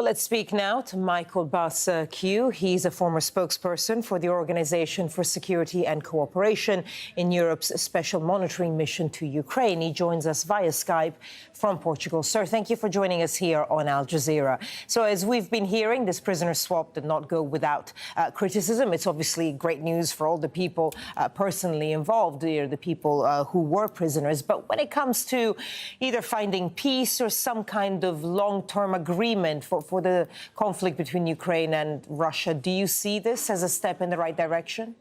Well, let's speak now to Bociurkiw. He's a former spokesperson for the Organization for Security and Cooperation in Europe's Special Monitoring Mission to Ukraine. He joins us via Skype from Portugal. Sir, thank you for joining us here on Al Jazeera. So as we've been hearing, this prisoner swap did not go without criticism. It's obviously great news for all the people personally involved, the people who were prisoners. But when it comes to either finding peace or some kind of long-term agreement for the conflict between Ukraine and Russia, do you see this as a step in the right direction?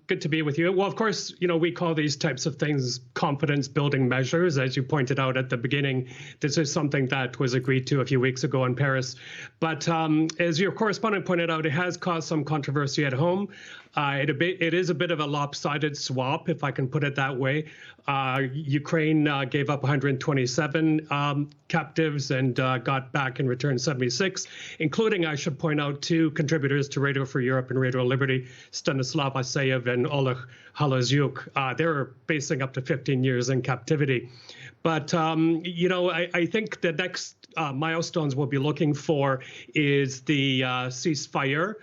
Good to be with you. Well, of course, we call these types of things confidence-building measures. As you pointed out at the beginning, this is something that was agreed to a few weeks ago in Paris. But as your correspondent pointed out, it has caused some controversy at home. It is a bit of a lopsided swap, if I can put it that way. Ukraine gave up 127 captives and got back in return 76, including, I should point out, 2 contributors to Radio Free Europe and Radio Liberty, Stanislav Aseyev and Oleg Halazyuk. They're facing up to 15 years in captivity. But, I think the next milestones we'll be looking for is the ceasefire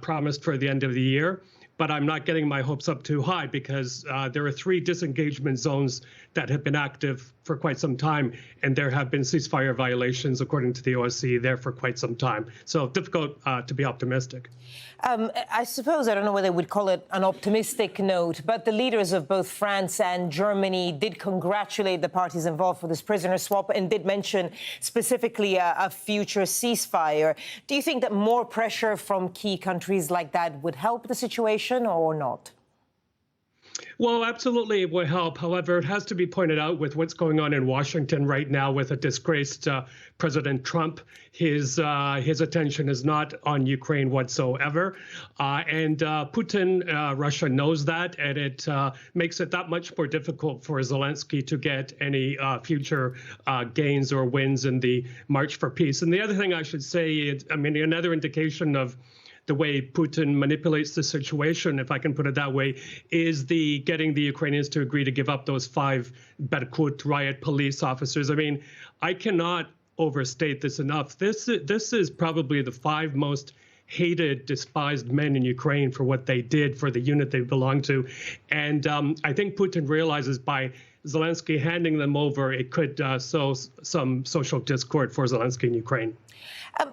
promised for the end of the year. But I'm not getting my hopes up too high because there are 3 disengagement zones that have been active for quite some time, and there have been ceasefire violations, according to the OSCE, there for quite some time. So difficult to be optimistic. I suppose, I don't know whether we'd call it an optimistic note, but the leaders of both France and Germany did congratulate the parties involved for this prisoner swap and did mention specifically a future ceasefire. Do you think that more pressure from key countries like that would help the situation or not? Well, absolutely it will help. However, it has to be pointed out with what's going on in Washington right now with a disgraced President Trump. His attention is not on Ukraine whatsoever. And Putin, Russia knows that, and it makes it that much more difficult for Zelensky to get any future gains or wins in the March for Peace. And the other thing I should say is, another indication of the way Putin manipulates the situation, if I can put it that way, is getting the Ukrainians to agree to give up those 5 Berkut riot police officers. I cannot overstate this enough. This is probably the 5 most hated, despised men in Ukraine for what they did for the unit they belong to. And I think Putin realizes by Zelensky handing them over, it could sow some social discord for Zelensky in Ukraine.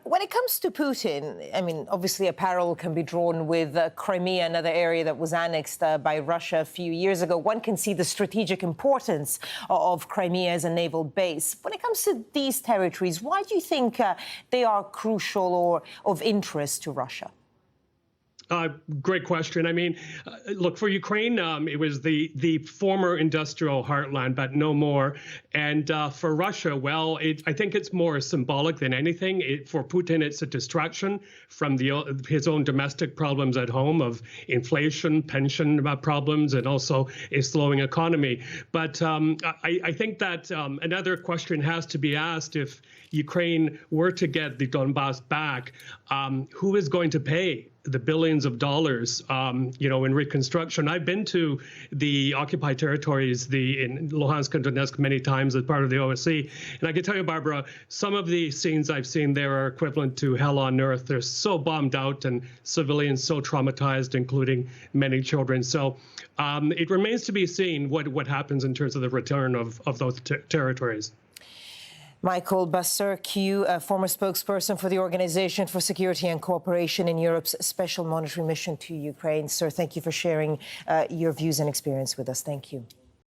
When it comes to Putin, obviously a parallel can be drawn with Crimea, another area that was annexed by Russia a few years ago. One can see the strategic importance of Crimea as a naval base. When it comes to these territories, why do you think they are crucial or of interest to Russia? Great question. Look, for Ukraine, it was the former industrial heartland, but no more. And for Russia, well, I think it's more symbolic than anything. For Putin, it's a distraction from his own domestic problems at home of inflation, pension problems, and also a slowing economy. But I think that another question has to be asked: if Ukraine were to get the Donbass back, who is going to pay the billions of dollars, in reconstruction? I've been to the occupied territories, in Luhansk and Donetsk, many times as part of the OSCE. And I can tell you, Barbara, some of the scenes I've seen there are equivalent to hell on earth. They're so bombed out and civilians so traumatized, including many children. So it remains to be seen what happens in terms of the return of those territories. Bociurkiw, a former spokesperson for the Organization for Security and Cooperation in Europe's Special Monitoring Mission to Ukraine. Sir, thank you for sharing your views and experience with us. Thank you.